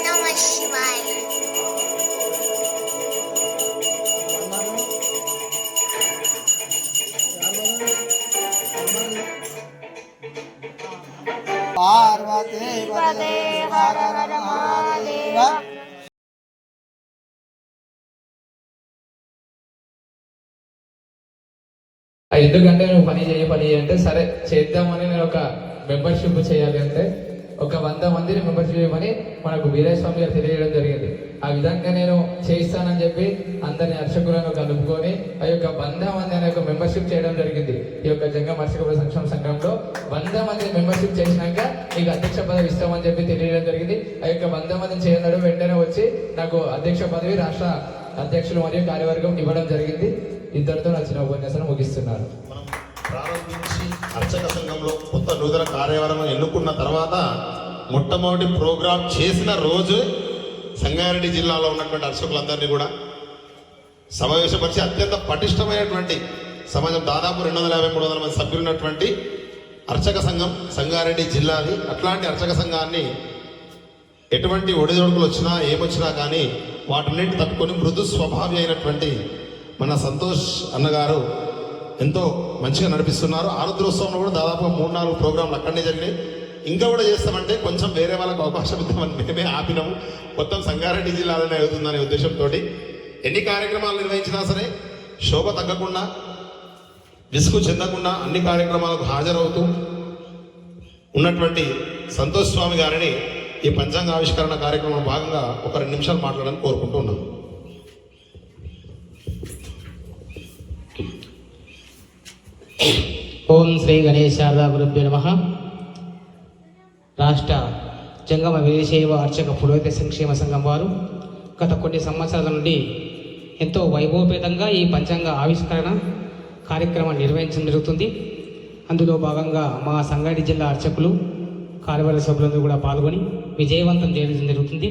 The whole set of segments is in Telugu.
Namah Shivaya. పార్వతీ పదే హర హర మహాదేవ. ఎందుకంటే నువ్వు పని అంటే సరే చేద్దామని నేను ఒక మెంబర్షిప్ చేయాలి అంటే ఒక 100 మందిని మెంబర్షిప్ చేయమని మనకు వీరస్వామి గారు తెలియడం జరిగింది. ఆ విధంగా నేను చేయిస్తానని చెప్పి అందరిని అర్చకులను కలుపుకొని ఆ యొక్క 100 మంది అనే ఒక మెంబర్షిప్ చేయడం జరిగింది. ఈ యొక్క జంగం అర్చకుల సంక్షేమ సంఘంలో 100 మంది మెంబర్షిప్ చేసినాక నీకు అధ్యక్ష పదవి ఇస్తామని చెప్పి తెలియడం జరిగింది. ఆ యొక్క 100 మందిని చేయడం వెంటనే వచ్చి నాకు అధ్యక్ష పదవి రాష్ట్ర అధ్యక్షులు మరియు కార్యవర్గం ఇవ్వడం జరిగింది. ఇద్దరితో నా చిన్న ఉపన్యాసం ముగిస్తున్నారు. ప్రారంభించి అర్చక సంఘంలో కొత్త నూతన కార్యవర్గం ఎన్నుకున్న తర్వాత మొట్టమొదటి ప్రోగ్రాం చేసిన రోజు సంగారెడ్డి జిల్లాలో ఉన్నటువంటి అర్చకులందరినీ కూడా సమావేశపరిచి అత్యంత పటిష్టమైనటువంటి సమాజం, దాదాపు 250-300 మంది సభ్యులున్నటువంటి అర్చక సంఘం సంగారెడ్డి జిల్లాది. అట్లాంటి అర్చక సంఘాన్ని ఎటువంటి ఒడిదొడుకులు వచ్చినా ఏమొచ్చినా కానీ వాటిన్నింటి తట్టుకొని మృదు స్వభావి అయినటువంటి మన సంతోష్ అన్నగారు ఎంతో మంచిగా నడిపిస్తున్నారు. ఆరుద్రోత్సవంలో కూడా దాదాపు 3-4 ప్రోగ్రాంలు అక్కడనే జరిగినాయి. ఇంకా కూడా చేస్తామంటే కొంచెం వేరే వాళ్ళకు అవకాశం ఇద్దామని మేమే ఆపినాము. మొత్తం సంగారెడ్డి జిల్లాలోనే అవుతుందనే ఉద్దేశంతో ఎన్ని కార్యక్రమాలు నిర్వహించినా సరే శోభ తగ్గకుండా, విసుగు చెందకుండా అన్ని కార్యక్రమాలకు హాజరవుతూ ఉన్నటువంటి సంతోష్ స్వామి గారిని ఈ పంచాంగ ఆవిష్కరణ కార్యక్రమంలో భాగంగా ఒక 2 నిమిషాలు మాట్లాడాలని కోరుకుంటూ ఉన్నాను. ఓం శ్రీ గణేశ శారదా గురుభ్యో నమః. రాష్ట్ర జంగమ వీరశైవ అర్చక పురోహిత సంక్షేమ సంఘం వారు గత కొన్ని సంవత్సరాల నుండి ఎంతో వైభవపేతంగా ఈ పంచాంగ ఆవిష్కరణ కార్యక్రమం నిర్వహించడం జరుగుతుంది. అందులో భాగంగా మా సంగారెడ్డి జిల్లా అర్చకులు కార్యవర్గ సభ్యులందరూ కూడా పాల్గొని విజయవంతం చేయడం జరుగుతుంది.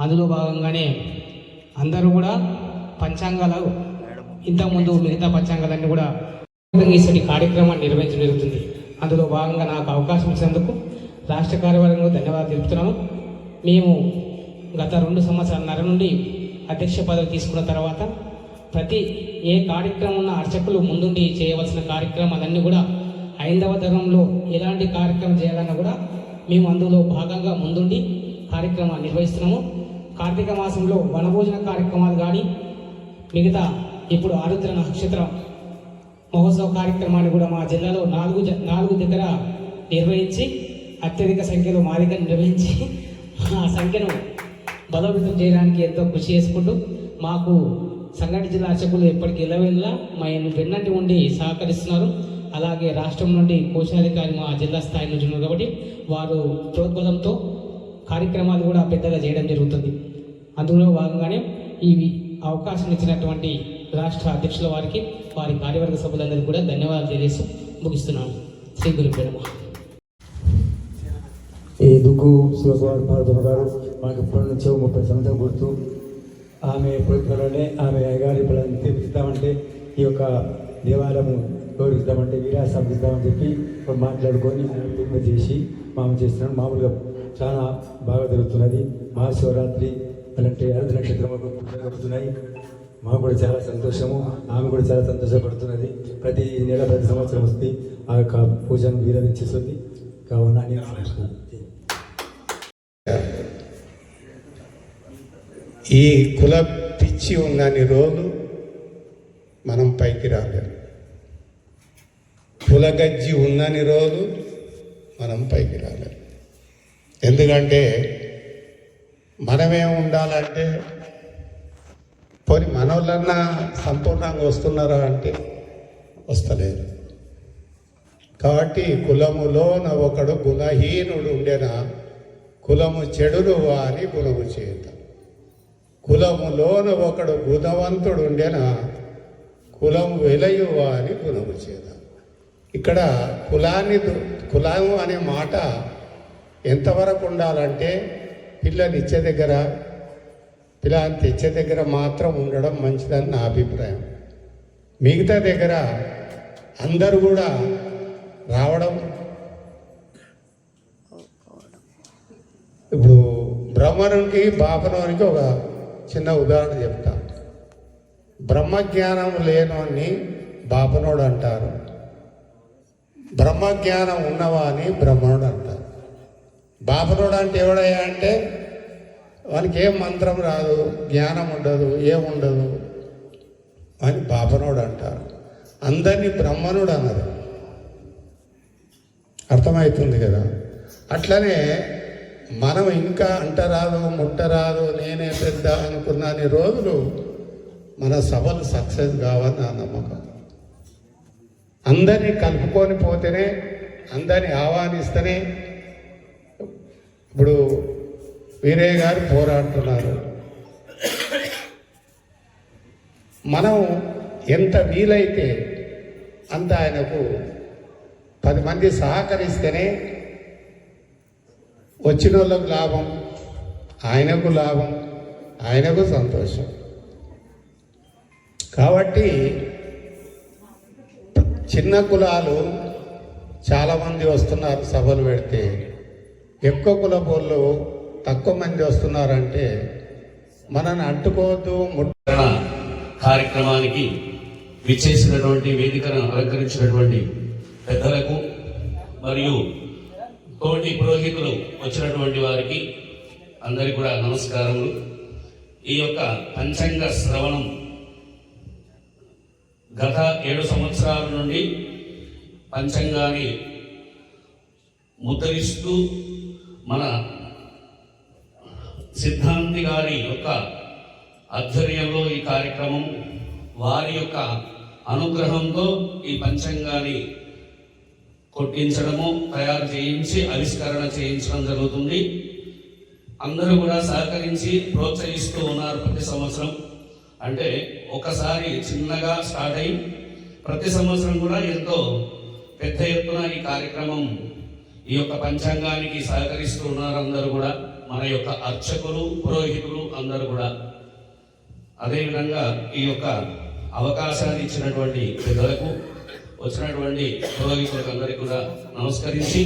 అందులో భాగంగానే అందరూ కూడా పంచాంగాలు ఇంతకుముందు మిగతా పంచాంగాలన్నీ కూడా ఇటువంటి కార్యక్రమాన్ని నిర్వహించడం జరుగుతుంది. అందులో భాగంగా నాకు అవకాశం ఇచ్చినందుకు రాష్ట్ర కార్యవర్గంలో ధన్యవాదాలు తెలుపుతున్నాను. మేము గత 2 సంవత్సరాలన్నర నుండి అధ్యక్ష పదవి తీసుకున్న తర్వాత ప్రతి ఏ కార్యక్రమం ఉన్న అర్చకులు ముందుండి చేయవలసిన కార్యక్రమాలన్నీ కూడా హైందవ ధర్మంలో ఎలాంటి కార్యక్రమం చేయాలన్నా కూడా మేము అందులో భాగంగా ముందుండి కార్యక్రమాలు నిర్వహిస్తున్నాము. కార్తీక మాసంలో వనభోజన కార్యక్రమాలు కానీ మిగతా ఇప్పుడు ఆరుద్ర నక్షత్ర మహోత్సవ కార్యక్రమాన్ని కూడా మా జిల్లాలో 4 దగ్గర నిర్వహించి అత్యధిక సంఖ్యలో మా దగ్గర నిర్వహించి ఆ సంఖ్యను బలోపేతం చేయడానికి ఎంతో కృషి చేసుకుంటూ మాకు సంగారెడ్డి జిల్లా అర్చకులు ఎప్పటికీ ఇళ్ళవెళ్ళ మేము వెన్నటి ఉండి సహకరిస్తున్నారు. అలాగే రాష్ట్రం నుండి కోశాధికారి మా జిల్లా స్థాయి నుంచి ఉన్నారు కాబట్టి వారు ప్రోద్బలంతో కార్యక్రమాలు కూడా పెద్దగా చేయడం జరుగుతుంది. అందులో భాగంగానే ఈ అవకాశం ఇచ్చినటువంటి రాష్ట్ర అధ్యక్షుల వారికి, వారి కార్యవర్గ సభ్యులందరికీ కూడా ధన్యవాదాలు తెలియజేసి ముగిస్తున్నాను. శ్రీ గురుభ్యో నమః. ఈ దుగ్గు శివకుమార్ భారతమ్మ గారు మాకు ఇప్పటి నుంచో 30 సంవత్సరాలు గుర్తు. ఆమె పొలికలోనే ఆమె అయ్యగారి పిల్లల్ని తీర్పిస్తామంటే ఈ యొక్క దేవాలయము గౌరవిస్తామంటే వీరాసం ఇస్తామని చెప్పి మాట్లాడుకొని ఆయన చేసి చేస్తున్నాడు. మామూలుగా చాలా బాగా జరుగుతున్నది. మహాశివరాత్రి అలాంటి అరుదు నక్షత్రం జరుగుతున్నాయి. మాకు కూడా చాలా సంతోషము, ఆమె కూడా చాలా సంతోషపడుతున్నది. ప్రతి నెల ప్రతి సంవత్సరం వస్తే ఆ యొక్క పూజను వీరవించేస్తుంది. కావున ఈ కుల పిచ్చి ఉన్నన్ని రోజులు మనం పైకి రాలేము. కులగజ్జి ఉన్నన్ని రోజులు మనం పైకి రాలేము. ఎందుకంటే మనమే ఉండాలంటే పోనీ మనోళ్ళన్నా సంపూర్ణంగా వస్తున్నారా అంటే వస్తలేదు. కాబట్టి కులములోన ఒకడు గుణహీనుడు ఉండెనా, కులము చెడులు వారి గుణము చేత. కులములోన ఒకడు గుణవంతుడు ఉండెనా, కులము వెలయు వారి గుణము చేత. ఇక్కడ కులం అనే మాట ఎంతవరకు ఉండాలంటే పిల్లని ఇచ్చే దగ్గర పిల్లని తెచ్చే దగ్గర మాత్రం ఉండడం మంచిదని నా అభిప్రాయం. మిగతా దగ్గర అందరూ కూడా రావడం. ఇప్పుడు బ్రహ్మనునికి బాపనోనికి ఒక చిన్న ఉదాహరణ చెప్తా. బ్రహ్మజ్ఞానం లేనోని బాపనోడు అంటారు, బ్రహ్మజ్ఞానం ఉన్నవాని బ్రహ్మణుడు అంటారు. బాపనోడు అంటే ఎవడయ్యా అంటే వానికి ఏం మంత్రం రాదు, జ్ఞానం ఉండదు, ఏముండదు అని బాపనోడు అంటారు. అందరినీ బ్రహ్మనుడు అన్నది అర్థమవుతుంది కదా. అట్లనే మనం ఇంకా అంటరాదు ముట్టరాదు నేనే పెద్ద అనుకున్న రోజులు మన సభలు సక్సెస్ కావని నా నమ్మకం. అందరినీ కలుపుకొని పోతేనే, అందరినీ ఆహ్వానిస్తేనే. ఇప్పుడు వీరయ్య గారు పోరాడుతున్నారు. మనం ఎంత వీలైతే అంత ఆయనకు 10 మంది సహకరిస్తేనే వచ్చిన వాళ్ళకు లాభం, ఆయనకు లాభం, ఆయనకు సంతోషం. కాబట్టి చిన్న కులాలు చాలామంది వస్తున్నారు సభలు పెడితే, ఎక్కువ కులపోళ్ళు తక్కువ మంది వస్తున్నారంటే మనని అంటుకోవద్దు. కార్యక్రమానికి విచ్చేసినటువంటి వేదికను అలంకరించినటువంటి పెద్దలకు మరియు తోటి పురోహితులు వచ్చినటువంటి వారికి అందరికీ కూడా నమస్కారములు. ఈ యొక్క పంచాంగ శ్రవణం గత 7 సంవత్సరాల నుండి పంచాంగాన్ని ముద్రిస్తూ మన సిద్ధాంతి గారి యొక్క ఆధ్వర్యంలో ఈ కార్యక్రమం, వారి యొక్క అనుగ్రహంతో ఈ పంచాంగాన్ని కొట్టించడము, తయారు చేయించి ఆవిష్కరణ చేయించడం జరుగుతుంది. అందరూ కూడా సహకరించి ప్రోత్సహిస్తూ ఉన్నారు ప్రతి సంవత్సరం. అంటే ఒకసారి చిన్నగా స్టార్ట్ అయ్యి ప్రతి సంవత్సరం కూడా ఎంతో పెద్ద ఎత్తున ఈ కార్యక్రమం, ఈ యొక్క పంచాంగానికి సహకరిస్తూ ఉన్నారు అందరూ కూడా, మన యొక్క అర్చకులు పురోహితులు అందరూ కూడా. అదేవిధంగా ఈ యొక్క అవకాశాన్ని ఇచ్చినటువంటి పెద్దలకు, వచ్చినటువంటి పురోహితులకు అందరికీ కూడా నమస్కరించి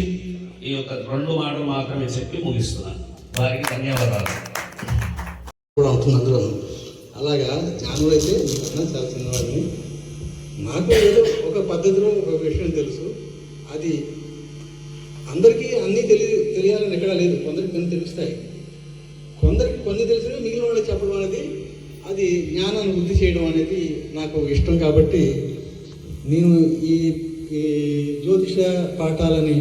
ఈ యొక్క 2 మాటలు మాత్రమే చెప్పి ముగిస్తున్నాను. వారికి ధన్యవాదాలు కూడా అవుతుంది అందులో. అలాగా జ్ఞానులు అయితే మీకన్నా చాలా చిన్నవాడిని. నాకు ఏదో ఒక పద్ధతిలో ఒక విషయం తెలుసు. అది అందరికీ అన్నీ తెలియాలని ఎక్కడా లేదు. కొందరికి కొన్ని తెలుస్తాయి, కొందరికి కొన్ని తెలిసినవి మిగిలిన వాళ్ళకి చెప్పడం అనేది, అది జ్ఞానాన్ని వృద్ధి చేయడం అనేది నాకు ఇష్టం. కాబట్టి నేను ఈ జ్యోతిష పాఠాలని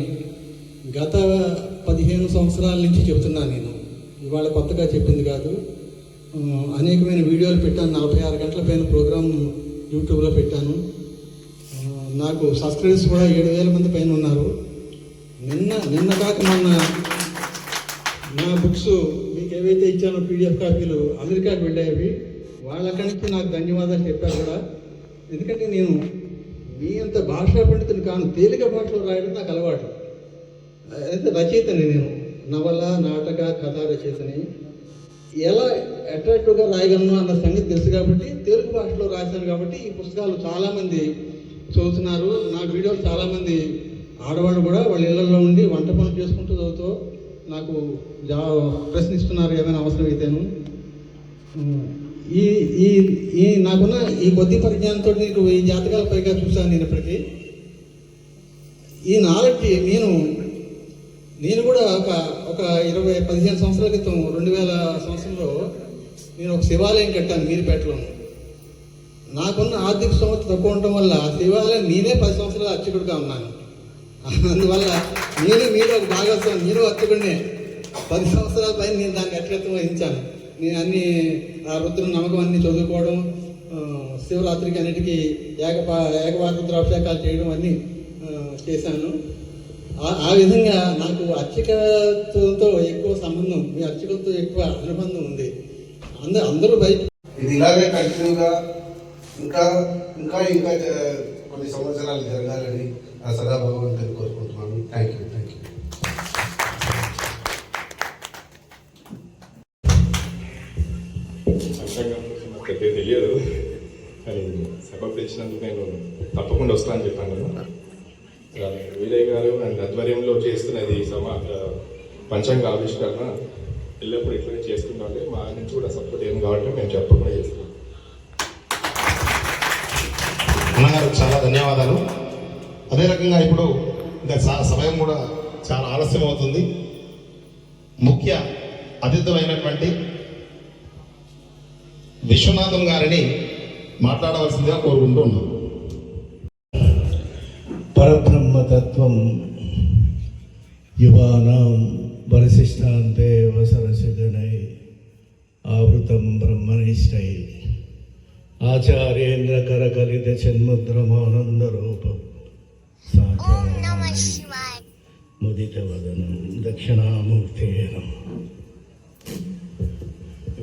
గత 15 సంవత్సరాల నుంచి చెప్తున్నాను. నేను ఇవాళ కొత్తగా చెప్పింది కాదు. అనేకమైన వీడియోలు పెట్టాను. 46 గంటల పైన ప్రోగ్రాం యూట్యూబ్లో పెట్టాను. నాకు సబ్స్క్రైబర్స్ కూడా 7,000 మంది పైన ఉన్నారు. నిన్న కాక మొన్న నా బుక్స్ మీకు ఏవైతే ఇచ్చానో PDF కాపీలు అమెరికాకు వెళ్ళేవి. వాళ్ళక్కడి నుంచి నాకు ధన్యవాదాలు చెప్పారు కూడా. ఎందుకంటే నేను మీ అంత భాషా పండితుని కాను, తేలిక భాషలో రాయడం నాకు అలవాటు. అయితే రచయితని నేను, నవల నాటక కథా రచయితని. ఎలా అట్రాక్టివ్గా రాయగలను అన్న సంగతి తెలుసు కాబట్టి తెలుగు భాషలో రాశాను. కాబట్టి ఈ పుస్తకాలు చాలామంది చదువుతున్నారు. నా వీడియోలు చాలామంది ఆడవాళ్ళు కూడా వాళ్ళ ఇళ్లలో ఉండి వంట పనులు చేసుకుంటూ చదువుతూ నాకు ప్రశ్నిస్తున్నారు ఏమైనా అవసరమైతేను. ఈ నాకున్న ఈ కొద్ది పరిజ్ఞానంతో నీకు ఈ జాతకాల పైగా చూశాను నేను ఇప్పటికీ. ఈ నాలెడ్జ్ నేను కూడా ఒక 15 సంవత్సరాల క్రితం 2000 సంవత్సరంలో నేను ఒక శివాలయం కట్టాను మీరుపేటలో. నాకున్న ఆర్థిక స్తోమత తక్కువ ఉండటం వల్ల శివాలయం నేనే 10 సంవత్సరాలు అర్చకుడిగా ఉన్నాను. అందువల్ల మీరు ఒక భాగస్వామి, మీరు అర్చకుడినే. 10 సంవత్సరాల పైన నేను దానికి అత్యత్వం వహించాను. నేను అన్ని ఆ రుద్ర నమ్మకం అన్ని చదువుకోవడం, శివరాత్రికి అన్నిటికీ ఏకవారుద్రాభిషేకాలు చేయడం అన్నీ చేశాను. ఆ విధంగా నాకు అర్చకత్వంతో ఎక్కువ సంబంధం, మీ అర్చకులతో ఎక్కువ అనుబంధం ఉంది. అందరూ బయట ఇది ఇలాగే కంటిన్యూగా ఇంకా ఇంకా ఇంకా కొన్ని సంవత్సరాలు జరగాలని ఆ సదా భగవంతుని కోరుకుంటున్నాను. Thank you. పెద్దగా తెలియదు, కానీ సభకు తెచ్చినందుకు నేను తప్పకుండా వస్తానని చెప్పాను. వీరయ్య గారు అండ్ ఆధ్వర్యంలో చేస్తున్నది పంచాంగ ఆవిష్కరణ ఎల్లప్పుడూ ఇట్లనే చేస్తుండాలి. మా నుంచి కూడా సపోర్ట్ ఏం కావాలంటే మేము చెప్పకుండా చేస్తున్నాం. అన్నగారు చాలా ధన్యవాదాలు. అదే రకంగా ఇప్పుడు ఇంకా సమయం కూడా చాలా ఆలస్యం అవుతుంది. ముఖ్య అతిథులైనటువంటి విశ్వనాథం గారిని మాట్లాడవలసిందిగా కోరుకుంటూ ఉన్నాం. పరబ్రహ్మతత్వం యువానాం వరసిష్టాంతే వసరసిగణై ఆవృతం బ్రహ్మనిష్టై ఆచార్యేంద్ర కరకలిత చన్ముద్రమానంద రూపం ఓం నమః శివాయ. ముదిత వదనం దక్షిణామూర్తే నమః.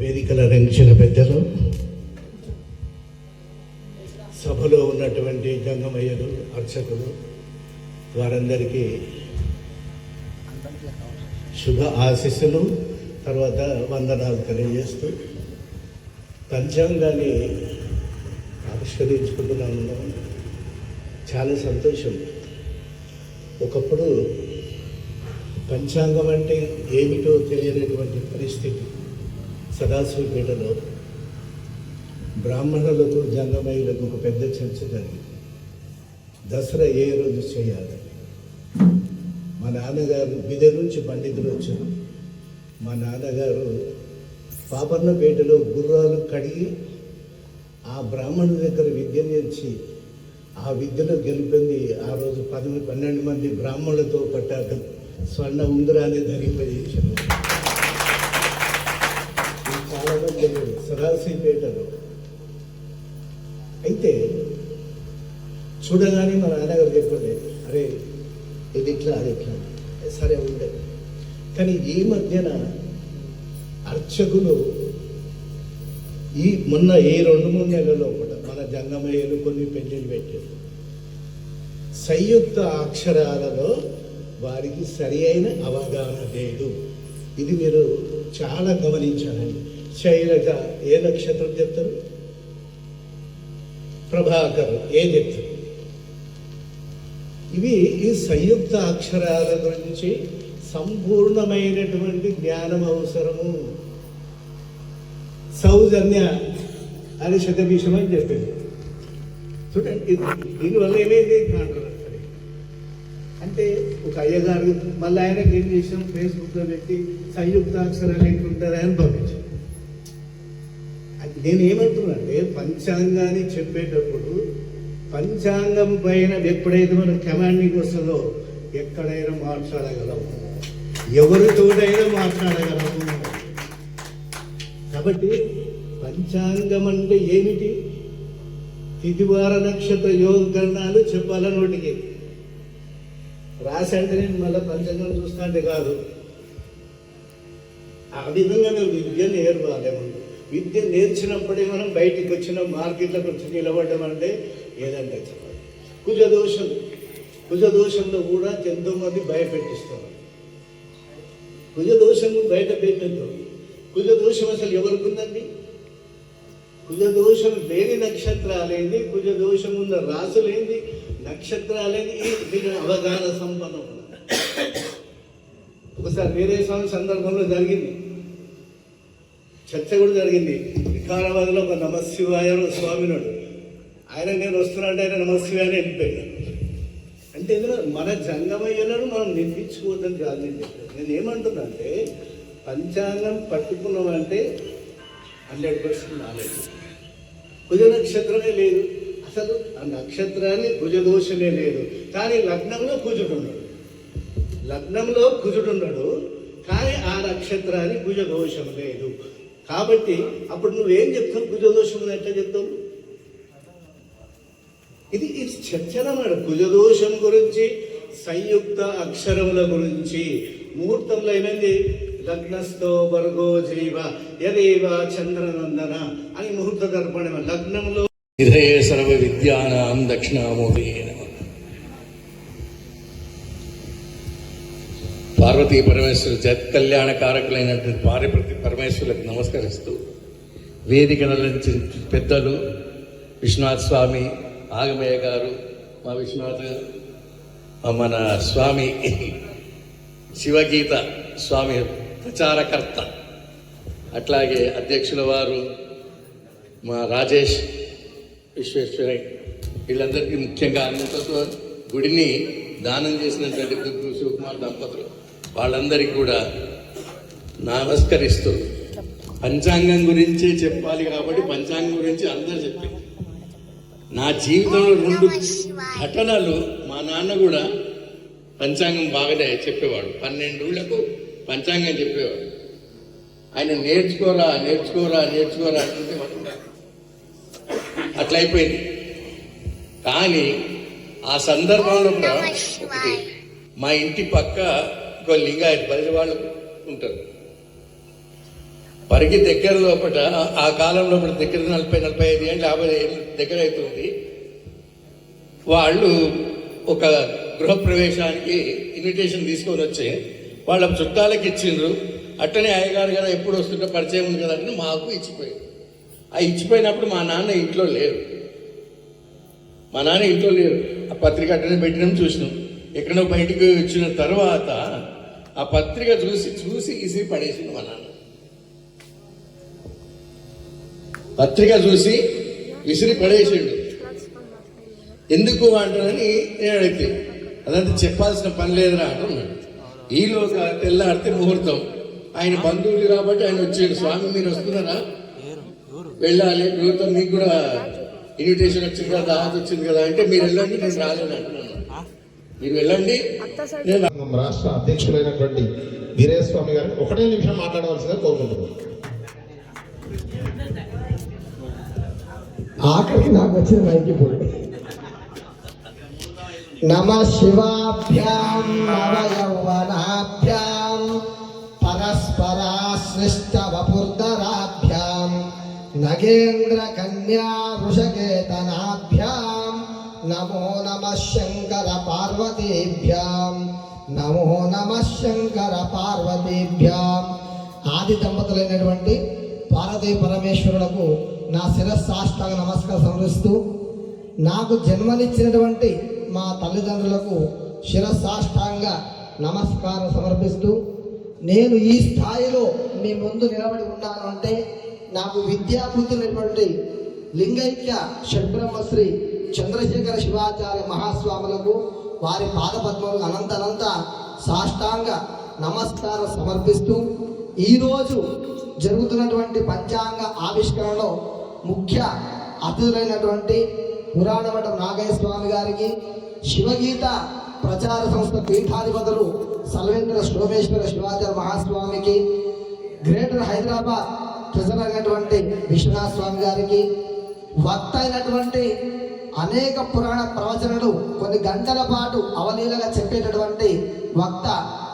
వేదికల రంచిన పెద్దలు, సభలో ఉన్నటువంటి జంగమయ్యలు, అర్చకులు, వారందరికీ శుభ ఆశీస్సులు, తర్వాత వందనాలు తెలియజేస్తూ పంచాంగాన్ని ఆవిష్కరించుకుంటున్నాను. చాలా సంతోషం. ఒకప్పుడు పంచాంగం అంటే ఏమిటో తెలియనటువంటి పరిస్థితి. సదాశివపేటలో బ్రాహ్మణులకు జంగమయ్యలకు ఒక పెద్ద చర్చ జరిగింది. దసరా ఏ రోజు చేయాలి. మా నాన్నగారు బిదె నుంచి పండితులు వచ్చారు. మా నాన్నగారు పాపన్నపేటలో గుర్రాలు కడిగి ఆ బ్రాహ్మణుల దగ్గర విద్య నేర్చి ఆ విద్యలో గెలిపింది. ఆ రోజు 12 మంది బ్రాహ్మణులతో పట్టాక స్వర్ణ ఉంగరాన్ని ధరింపజేశారు. చాలామంది సదాశివపేటలో అయితే చూడగానే మా నాన్నగారు చెప్పండి, అరే ఇది ఇట్లా అది ఇట్లా, సరే ఉండదు. కానీ ఈ మధ్యన అర్చకులు మొన్న 2-3 నెలల్లో కూడా మన జంగమయ్యలు కొన్ని పెళ్లిళ్ళు పెట్టారు. సంయుక్త అక్షరాలలో వారికి సరి అయిన అవగాహన లేదు. ఇది మీరు చాలా గమనించాలండి. శైలజ ఏ నక్షత్రం చెప్తారు, ప్రభాకర్ ఏ చెప్తారు. ఇవి ఈ సంయుక్త అక్షరాల గురించి సంపూర్ణమైనటువంటి జ్ఞానం అవసరము. సౌజన్య అని శతభీషం అని చెప్పింది. చూడండి, దీనివల్ల ఏమైంది కాంట్రవర్సరీ అంటే ఒక అయ్యగారు మళ్ళీ ఆయనకి ఏం చేసాం, ఫేస్బుక్లో పెట్టి సంయుక్తాక్షరాలు ఏంటుంటారా అని పంపించాం. నేను ఏమంటున్నానంటే పంచాంగాన్ని చెప్పేటప్పుడు పంచాంగం పైన ఎప్పుడైతే మనం కమాండింగ్ వస్తుందో ఎక్కడైనా మాట్లాడగలము, ఎవరితోడైనా మాట్లాడగలము. కాబట్టి పంచాంగం అంటే ఏమిటి? తిథివార నక్షత్ర యోగకరణాలు చెప్పాలని నోటికి రాసి అంటే నేను మళ్ళీ పంచాంగం చూస్తా అంటే కాదు. ఆ విధంగా మేము విద్య నేర్పాలేము. విద్య నేర్చినప్పుడే మనం బయటికి వచ్చిన మార్కెట్లోకి వచ్చి నిలబడ్డామంటే ఏదంటే చెప్పాలి. కుజదోషంలో కూడా ఎంతోమంది భయపెట్టిస్తారు. కుజదోషము బయట పెట్టద్దు. కుజదోషం అసలు ఎవరికి ఉందండి? కుజదోషం లేని నక్షత్రాలేంది, కుజదోషం ఉన్న రాసులేంది, నక్షత్రాలేంది, దీని అవగాహన సంపన్నం. ఒకసారి వేరే స్వామి సందర్భంలో జరిగింది, చర్చ కూడా జరిగింది. వికారాబాద్లో ఒక నమశివాయ స్వామినాడు. ఆయన నేను వస్తున్నాడు, ఆయన నమశివాయని వెళ్ళిపోయాడు. అంటే మన జంగమయ్యలను మనం నిర్మించుకోవద్దని కాదు నేను చెప్పాను. నేను ఏమంటున్నా అంటే పంచాంగం పట్టుకున్నామంటే 100% నాలెడ్జ్. కుజ నక్షత్రమే లేదు అసలు, ఆ నక్షత్రాన్ని కుజదోషమే లేదు. కానీ లగ్నంలో కుజుడున్నాడు, కానీ ఆ నక్షత్రాన్ని కుజదోషం లేదు. కాబట్టి అప్పుడు నువ్వేం చెప్తావు? కుజదోషం ఎట్లా చెప్తావు? ఇది చర్చ అన్నమాట. కుజదోషం గురించి, సంయుక్త అక్షరముల గురించి. ముహూర్తంలో ఏమైంది? లగ్నస్థో వర్గో జీవ యదేవ చంద్రనందన అని ముహూర్త దర్పణ. లగ్నంలో నిధయే సర్వ విద్యానాం దక్షిణామూర్తే నమః. పార్వతీ పరమేశ్వరు జగత్ కళ్యాణ కారకులైనటువంటి పరమేశ్వరులకు నమస్కరిస్తూ వేదికను అలంకరించిన పెద్దలు విశ్వనాథ్ స్వామి, ఆగమయ్య గారు, మా విశ్వనాథ్, మన స్వామి శివగీత స్వామి ప్రచారకర్త, అట్లాగే అధ్యక్షుల వారు మా రాజేష్ విశ్వేశ్వరయ్య, వీళ్ళందరికీ ముఖ్యంగా అనంతతో గుడిని దానం చేసినటువంటి దుగ్గు శివకుమార్ దంపతులు, వాళ్ళందరికీ కూడా నమస్కరిస్తూ, పంచాంగం గురించి చెప్పాలి కాబట్టి పంచాంగం గురించి అందరూ చెప్పింది. నా జీవితంలో 2 ఘటనలు, మా నాన్న కూడా పంచాంగం బాగానే చెప్పేవాడు, 12 ఊళ్ళకు పంచాంగం చెప్పేవాడు. ఆయన నేర్చుకోరా అంటే అట్లా అయిపోయింది. కానీ ఆ సందర్భంలో కూడా ఒకటి, మా ఇంటి పక్క ఇంకో లింగాయత్ పరిధి వాళ్ళు ఉంటారు. పరిగి దగ్గర లోపల ఆ కాలంలో దగ్గర 40-45 ఏళ్ళు 50 ఏళ్ళు దగ్గర అవుతుంది. వాళ్ళు ఒక గృహప్రవేశానికి ఇన్విటేషన్ తీసుకొని వచ్చి వాళ్ళ చుట్టాలకి ఇచ్చిండ్రు. అట్టనే అయ్యగారు కదా ఎప్పుడు వస్తుంటే పరిచయం ఉంది కదా అంటే మాకు ఇచ్చిపోయింది. ఆ ఇచ్చిపోయినప్పుడు మా నాన్న ఇంట్లో లేరు. ఆ పత్రిక అట్టనే పెట్టినాం, చూసినాం. ఎక్కడో బయటికి వచ్చిన తర్వాత ఆ పత్రిక చూసి ఇసి పడేసింది మా నాన్న. పత్రిక చూసి విసిరి పడేసిండు. ఎందుకు అంటానని నేను అడిగితే, అదంతా చెప్పాల్సిన పని లేదురా అంటున్నాడు. ఈలోగా తెల్లారితే ముహూర్తం, ఆయన బంధువులు కాబట్టి ఆయన వచ్చాడు. స్వామి మీరు వస్తున్నారా, వెళ్ళాలి, ముహూర్తం మీకు కూడా ఇన్విటేషన్ వచ్చింది కదా, దావత్ వచ్చింది కదా అంటే మీరు వెళ్ళండి, నేను రాలేను అంటున్నాను. మీరు వెళ్ళండి. రాష్ట్ర అధ్యక్షులైనటువంటి వీరేస్వామి గారు 1 నిమిషం మాట్లాడవలసిందిగా కోరుకుంటున్నాను. ఆఖరికి నాకు వచ్చిన మైకి పోయి నమ శివాభ్యాం నవయౌవనాభ్యాం పరస్పరాశ్లిష్ట వపుర్ధరాభ్యాం నగేంద్ర కన్యా వృషకేతనాభ్యాం నమో నమః శంకర పార్వతీభ్యాం నమో నమః శంకర పార్వతీభ్యాం. ఆది దంపతులైనటువంటి పార్వతీ పరమేశ్వరులకు నా శిరస్సాష్టాంగ నమస్కారం సమర్పిస్తూ, నాకు జన్మనిచ్చినటువంటి మా తల్లిదండ్రులకు శిరస్సాష్టాంగ నమస్కారం సమర్పిస్తూ, నేను ఈ స్థాయిలో మీ ముందు నిలబడి ఉన్నాను అంటే నాకు విద్యాబుద్ధులైనటువంటి లింగైక్య షడ్బ్రహ్మశ్రీ చంద్రశేఖర శివాచార్య మహాస్వాములకు వారి పాదపద్మలకు అనంత సాష్టాంగ నమస్కారం సమర్పిస్తూ, ఈరోజు జరుగుతున్నటువంటి పంచాంగ ఆవిష్కరణలో ముఖ్య అతిథులైనటువంటి పురాణమఠం నాగయ్య స్వామి గారికి, శివగీత ప్రచార సంస్థ పీఠాధిపతులు సల్వేంద్ర సోమేశ్వర శివాచార్య మహాస్వామికి, గ్రేటర్ హైదరాబాద్ ట్రెజరర్ అయినటువంటి విశ్వనాథ్ స్వామి గారికి, వక్త అయినటువంటి అనేక పురాణ ప్రవచనలు కొన్ని గంటల పాటు అవలీలగా చెప్పేటటువంటి వక్త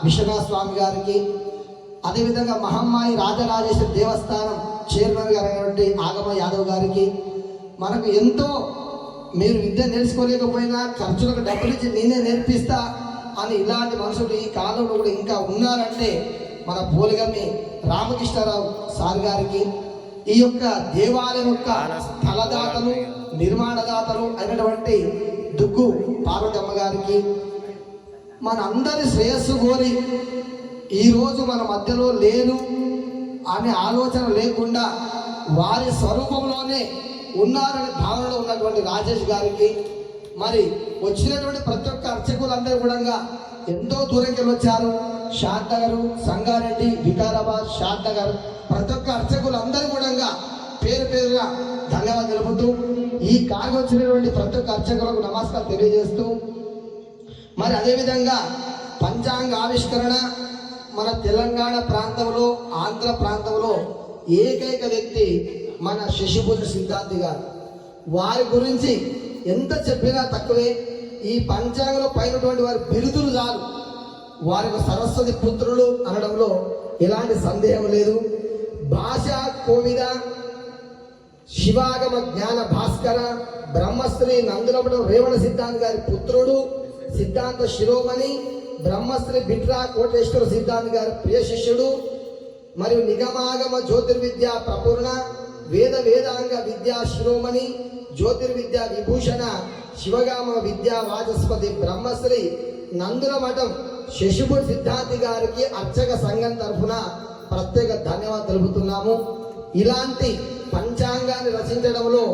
విశ్వనాథ్ స్వామి గారికి, అదేవిధంగా మహమ్మాయి రాజరాజేశ్వరి దేవస్థానం చైర్మన్ గారు అయినటువంటి ఆగమ యాదవ్ గారికి, మనకు ఎంతో మీరు విద్య నేర్చుకోలేకపోయినా ఖర్చులకు డబ్బులు ఇచ్చి నేనే నేర్పిస్తా అని ఇలాంటి మనుషులు ఈ కాలంలో కూడా ఇంకా ఉన్నారంటే మన పోలిగమ్మి రామకృష్ణారావు సార్ గారికి, ఈ యొక్క దేవాలయం యొక్క స్థలదాతలు నిర్మాణదాతలు అయినటువంటి దుగ్గు పార్వతమ్మ గారికి, మన అందరి శ్రేయస్సు కోరి ఈరోజు మన మధ్యలో లేరు అనే ఆలోచన లేకుండా వారి స్వరూపంలోనే ఉన్నారనే భావనలో ఉన్నటువంటి రాజేష్ గారికి, మరి వచ్చినటువంటి ప్రతి ఒక్క అర్చకులందరూ కూడా ఎంతో దూరంకి వచ్చారు. షాద్నగర్, సంగారెడ్డి, వికారాబాద్, షాద్నగర్ ప్రతి ఒక్క అర్చకులందరూ కూడా పేరు పేరుగా ధన్యవాదాలు తెలుపుతూ, ఈ కాకి వచ్చినటువంటి ప్రతి ఒక్క అర్చకులకు నమస్కారం తెలియజేస్తూ, మరి అదేవిధంగా పంచాంగ ఆవిష్కరణ మన తెలంగాణ ప్రాంతంలో, ఆంధ్ర ప్రాంతంలో ఏకైక వ్యక్తి మన శశిభూషణ్ సిద్ధాంతి గారు. వారి గురించి ఎంత చెప్పినా తక్కువే. ఈ పంచాంగంలో పైనటువంటి వారి బిరుదులు చాలు, వారికి సరస్వతి పుత్రులు అనడంలో ఎలాంటి సందేహం లేదు. భాష కోవిద, శివాగమ జ్ఞాన భాస్కర, బ్రహ్మశ్రీ నందులపడం రేవణ సిద్ధాంతి గారి పుత్రుడు, సిద్ధాంత శిరోమణి, బ్రహ్మశ్రీ బిట్రా కోటేశ్వర సిద్ధాంతి గారి ప్రియ శిష్యుడు, మరియు నిగమాగమ జ్యోతిర్విద్య ప్రపూర్ణ వేదాంగ విద్యా శిరోమణి జ్యోతిర్విద్యా విభూషణ శివగామ విద్యా వాచస్పతి బ్రహ్మశ్రీ నందుల మఠం శశిపూర్ సిద్ధాంతి గారికి అర్చక సంఘం తరఫున ప్రత్యేక ధన్యవాదాలు తెలుపుతున్నాము. ఇలాంటి పంచాంగాన్ని రచించడంలో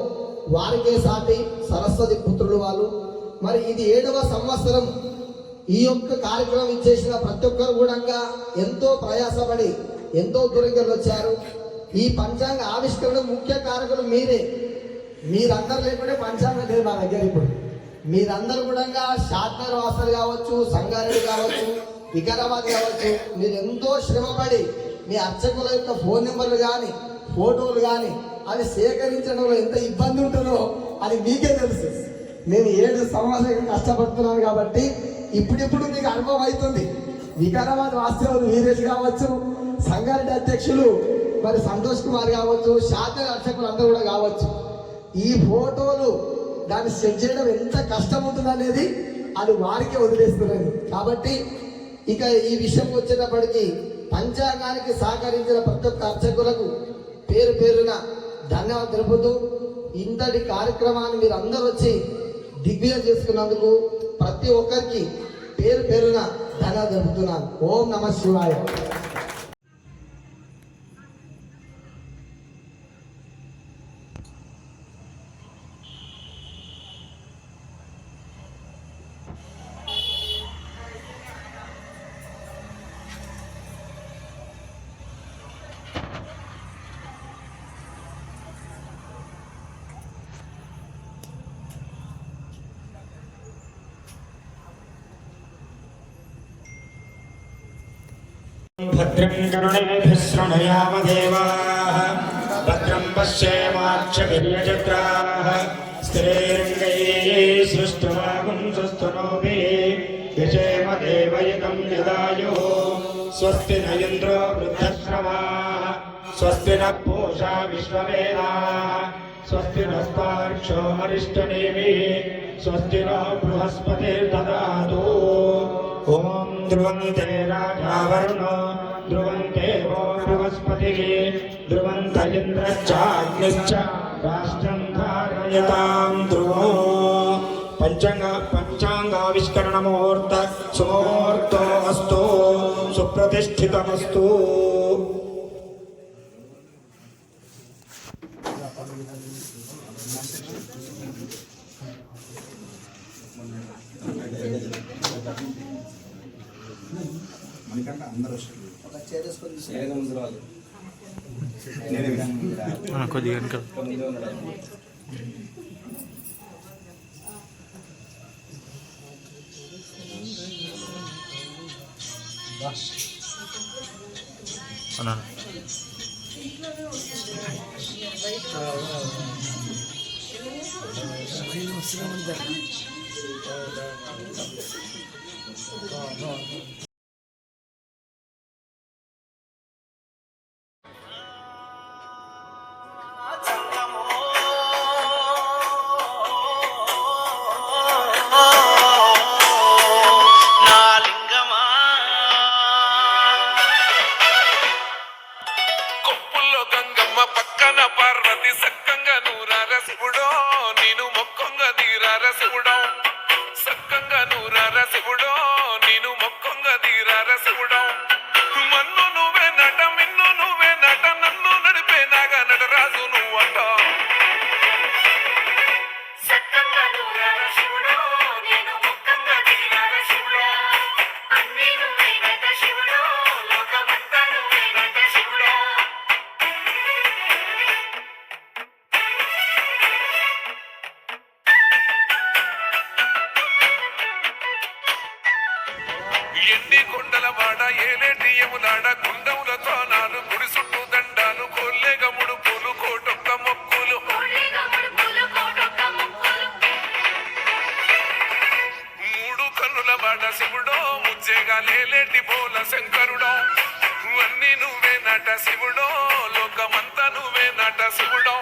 వారికే సాటి సరస్వతి పుత్రులు వాళ్ళు. మరి ఇది 7వ సంవత్సరం. ఈ యొక్క కార్యక్రమం ఇచ్చేసిన ప్రతి ఒక్కరు కూడా ఎంతో ప్రయాసపడి ఎంతో దూరంగా వచ్చారు. ఈ పంచాంగ ఆవిష్కరణ ముఖ్య కారకులు మీరే. మీరందరూ లేకుంటే పంచాంగం లేదు మా దగ్గర. ఇప్పుడు మీరందరూ కూడా షాద్నగర్ వాసులు కావచ్చు, సంగారెడ్డి కావచ్చు, వికారాబాద్ కావచ్చు, మీరు ఎంతో శ్రమపడి మీ అర్చకుల యొక్క ఫోన్ నెంబర్లు కానీ ఫోటోలు కానీ అవి సేకరించడంలో ఎంత ఇబ్బంది ఉంటుందో అది మీకే తెలుసు. నేను 7 సంవత్సరాలు కష్టపడుతున్నాను కాబట్టి ఇప్పుడిప్పుడు మీకు అనుభవం అవుతుంది. వికారాబాద్ వాస్తవులు వీరేష్ కావచ్చు, సంగారెడ్డి అధ్యక్షులు మరి సంతోష్ కుమార్ కావచ్చు, షాద్నగర్ అర్చకులు అందరూ కూడా కావచ్చు. ఈ ఫోటోలు దాన్ని సెట్ చేయడం ఎంత కష్టం ఉంటుంది అనేది అది వారికే వదిలేస్తున్నది. కాబట్టి ఇక ఈ విషయం వచ్చేటప్పటికి పంచాంగానికి సహకరించిన ప్రతి ఒక్క అర్చకులకు పేరు పేరున ధన్యవాదాలు తెలుపుతూ ఇంతటి కార్యక్రమాన్ని మీరు అందరూ వచ్చి దిగ్విజయం చేసుకున్నందుకు ప్రతి ఒక్కరికి పేరు పేరున ధన్యవాదాలు తెలుపుతున్నాను. ఓం నమః శివాయ. భద్రం కరుణేభిः శృణుయామ దేవాः భద్రం పశ్యేమాక్షభిర్యజత్రాः స్థిరైర్ङ्गैः सृष्टुवागुंसस्तनोभिः यजेम देवयुतं यदायुः स्वस्ति न इन्द्रो वृद्धश्रवाः स्वस्ति नः पूषा विश्ववेदाः स्वस्ति नस्तार्क्ष्यो अरिष्टनेमिः स्वस्ति नो बृहस्पतिर्ददातु ओम ध्रुवन्ते राजा वरुणो ध्रुवन्ते वो बृहस्पतिः ध्रुवन्त इन्द्रश्चाग्निश्च राष्ट्रं धारयतां ध्रुवो पंचांगाविष्करण मुहूर्त सुमुहूर्तो अस्तु सुप्रतिष्ठितमस्तु. కొద్దిగా అన్నా ఎండి కొండల వాడ ఏలేటి యములాడ గుండములతో నాలు గుడి చుట్టూ దండాలు కొల్లేగ ముడుపులు కోటొక్క మొక్కులు మూడు కన్నుల వాడ శివుడో ముచ్చేగా లేలేటి బోల శంకరుడో అన్ని నువ్వే నట శివుడో లోకమంతా నువ్వే నట శివుడో